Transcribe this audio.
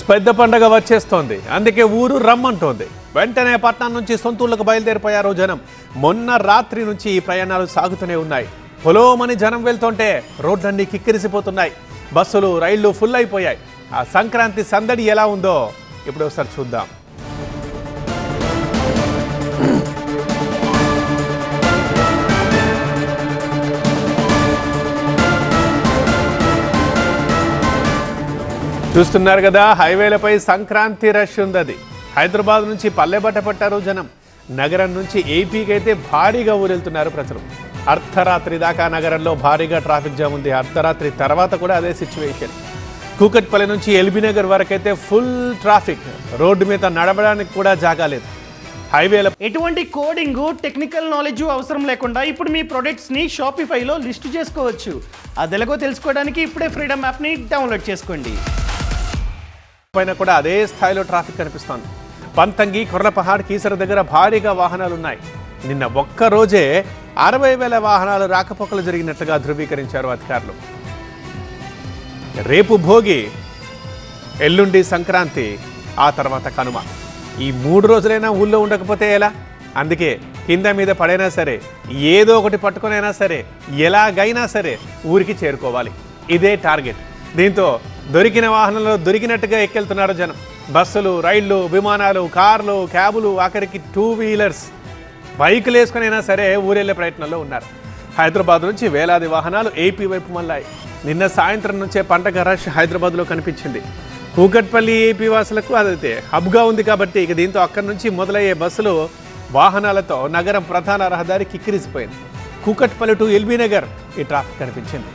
పెద్ద పండగ వచ్చేస్తోంది. అందుకే ఊరు రమ్మంటోంది. వెంటనే పట్నం నుంచి సొంతూళ్లకు బయలుదేరిపోయారు జనం. మొన్న రాత్రి నుంచి ఈ ప్రయాణాలు సాగుతూనే ఉన్నాయి. పొలోమని జనం వెళ్తుంటే రోడ్లన్నీ కిక్కిరిసిపోతున్నాయి. బస్సులు, రైళ్లు ఫుల్ అయిపోయాయి. ఆ సంక్రాంతి సందడి ఎలా ఉందో ఇప్పుడు ఒకసారి చూద్దాం. చూస్తున్నారు కదా, హైవేలపై సంక్రాంతి రష్ ఉంది. హైదరాబాద్ నుంచి పల్లెబట్ట పట్టారు జనం. నగరం నుంచి ఏపీకి అయితే భారీగా ఊరెళ్తున్నారు ప్రజలు. అర్ధరాత్రి దాకా నగరంలో భారీగా ట్రాఫిక్ జామ్ ఉంది. అర్ధరాత్రి తర్వాత కూడా అదే సిచ్యువేషన్. కూకట్పల్లి నుంచి ఎల్బీనగర్ వరకైతే ఫుల్ ట్రాఫిక్. రోడ్డు మీద నడవడానికి కూడా జాగా లేదు. హైవేల ఎటువంటి కోడింగ్, టెక్నికల్ నాలెడ్జ్ అవసరం లేకుండా ఇప్పుడు మీ ప్రొడక్ట్స్ని షాపిఫైలో లిస్ట్ చేసుకోవచ్చు. అది ఎలాగో తెలుసుకోవడానికి ఇప్పుడే ఫ్రీడమ్ యాప్ని డౌన్లోడ్ చేసుకోండి. పైన కూడా అదే స్థాయిలో ట్రాఫిక్ కనిపిస్తోంది. పంతంగి, కొర్లపహాడ్, కీసర దగ్గర భారీగా వాహనాలు ఉన్నాయి. నిన్న ఒక్క రోజే 60,000 వాహనాలు రాకపోకలు జరిగినట్లుగా ధృవీకరించారు అధికారులు. రేపు భోగి, ఎల్లుండి సంక్రాంతి, ఆ తర్వాత కనుమ. ఈ 3 రోజులైనా ఊళ్ళో ఉండకపోతే ఎలా? అందుకే కింద మీద పడైనా సరే, ఏదో ఒకటి పట్టుకునైనా సరే, ఎలాగైనా సరే ఊరికి చేరుకోవాలి. ఇదే టార్గెట్. దీంతో దొరికిన వాహనంలో దొరికినట్టుగా ఎక్కెళ్తున్నారు జనం. బస్సులు, రైళ్లు, విమానాలు, కార్లు, క్యాబులు, ఆఖరికి 2 వీలర్స్, బైకులు వేసుకునైనా సరే ఊరెళ్లే ప్రయత్నంలో ఉన్నారు. హైదరాబాద్ నుంచి వేలాది వాహనాలు ఏపీ వైపు మళ్ళాయి. నిన్న సాయంత్రం నుంచే పండగ రష్ హైదరాబాద్లో కనిపించింది. కూకట్పల్లి ఏపీ వాసులకు అదైతే హబ్గా ఉంది కాబట్టి ఇక దీంతో అక్కడి నుంచి మొదలయ్యే బస్సులు, వాహనాలతో నగరం ప్రధాన రహదారి కిక్కిరిసిపోయింది. కూకట్పల్లి టు ఎల్బీనగర్ ఈ ట్రాఫిక్ కనిపించింది.